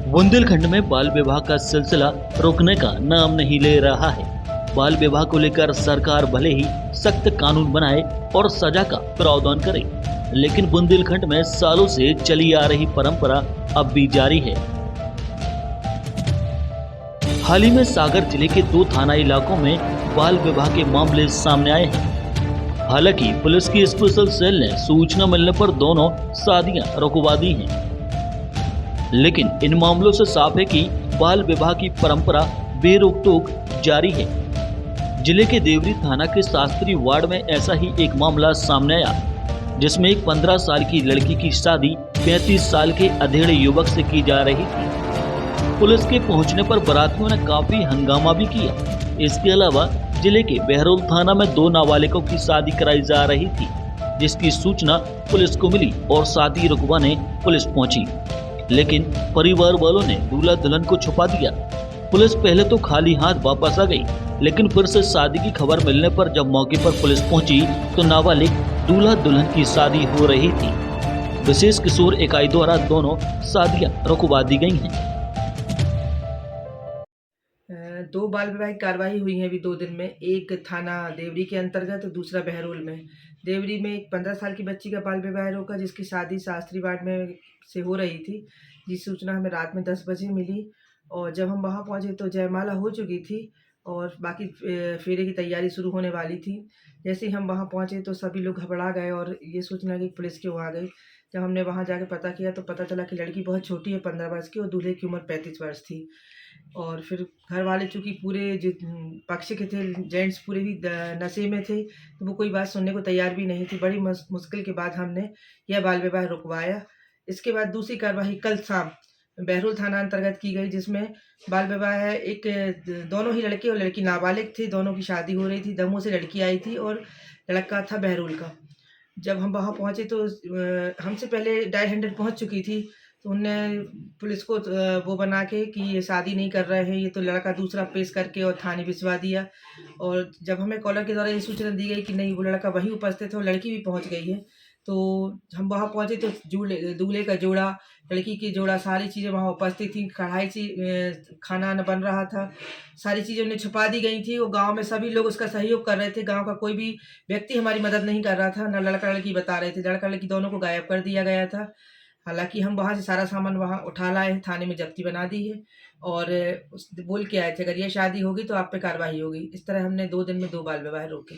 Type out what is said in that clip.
बुंदेलखंड में बाल विवाह का सिलसिला रुकने का नाम नहीं ले रहा है। बाल विवाह को लेकर सरकार भले ही सख्त कानून बनाए और सजा का प्रावधान करे, लेकिन बुंदेलखंड में सालों से चली आ रही परंपरा अब भी जारी है। हाल ही में सागर जिले के 2 थाना इलाकों में बाल विवाह के मामले सामने आए हैं। हालांकि पुलिस की स्पेशल सेल ने सूचना मिलने पर दोनों शादियां रुकवा दी हैं, लेकिन इन मामलों से साफ है कि बाल विवाह की परंपरा बेरोक टोक जारी है। जिले के देवरी थाना के शास्त्री वार्ड में ऐसा ही एक मामला सामने आया, जिसमें एक 15 साल की लड़की की शादी 35 साल के अधेड़ युवक से की जा रही थी। पुलिस के पहुंचने पर बारातियों ने काफी हंगामा भी किया। इसके अलावा जिले के बहरोल थाना में 2 नाबालिगों की शादी कराई जा रही थी, जिसकी सूचना पुलिस को मिली और शादी रुकवाने पुलिस पहुंची, लेकिन परिवार वालों ने दूल्हा दुल्हन को छुपा दिया। पुलिस पहले तो खाली हाथ वापस आ गई, लेकिन फिर से शादी की खबर मिलने पर जब मौके पर पुलिस पहुंची तो नाबालिग दूल्हा दुल्हन की शादी हो रही थी। विशेष किशोर इकाई द्वारा दोनों शादियां रुकवा दी गई हैं। 2 बाल विवाह की कार्रवाई हुई है अभी 2 दिन में। एक थाना देवरी के अंतर्गत, दूसरा बहरोल में। देवरी में एक 15 साल की बच्ची का बाल विवाह रोका, जिसकी शादी शास्त्री वार्ड में से हो रही थी। जिस सूचना हमें रात में 10 बजे मिली और जब हम वहां पहुंचे तो जयमाला हो चुकी थी और बाकी फेरे की तैयारी शुरू होने वाली थी। जैसे ही हम वहां पहुंचे तो सभी लोग घबरा गए और ये सूचना की पुलिस क्यों आ गई। जब हमने वहां जाके पता किया तो पता चला कि लड़की बहुत छोटी है, 15 वर्ष की, और दूल्हे की उम्र 35 वर्ष थी। और फिर घर वाले चूँकि पूरे पक्ष के थे, जेंट्स पूरे ही नशे में थे, तो वो कोई बात सुनने को तैयार भी नहीं थी। बड़ी मुश्किल के बाद हमने यह बाल विवाह रुकवाया। इसके बाद दूसरी कार्यवाही कल शाम बहरोल थाना अंतर्गत की गई, जिसमें बाल विवाह है। दोनों ही लड़के और लड़की नाबालिग थे, दोनों की शादी हो रही थी। दमोह से लड़की आई थी और लड़का था बहरोल का। जब हम वहाँ पहुँचे तो हमसे पहले डायल 100 पहुँच चुकी थी। तो उनने पुलिस को वो बना के कि ये शादी नहीं कर रहे हैं, ये तो लड़का दूसरा पेश करके और थाने भिजवा दिया। और जब हमें कॉलर के द्वारा ये सूचना दी गई कि नहीं, वो लड़का वहीं उपस्थित है और लड़की भी पहुंच गई है, तो हम वहाँ पहुंचे तो दूल्हे का जोड़ा, लड़की की जोड़ा, सारी चीज़ें वहाँ उपस्थित थी। कढ़ाई से खाना न बन रहा था, सारी चीज़ें उन्हें छुपा दी गई थी। वो गांव में सभी लोग उसका सहयोग कर रहे थे। गांव का कोई भी व्यक्ति हमारी मदद नहीं कर रहा था, न लड़का लड़की बता रहे थे। लड़का लड़की दोनों को गायब कर दिया गया था। हालाँकि हम वहाँ से सारा सामान वहाँ उठा लाए हैं, थाने में जब्ती बना दी है और बोल के आए थे अगर ये शादी होगी तो आप पे कार्रवाई होगी। इस तरह हमने 2 दिन में 2 बाल विवाह रोके।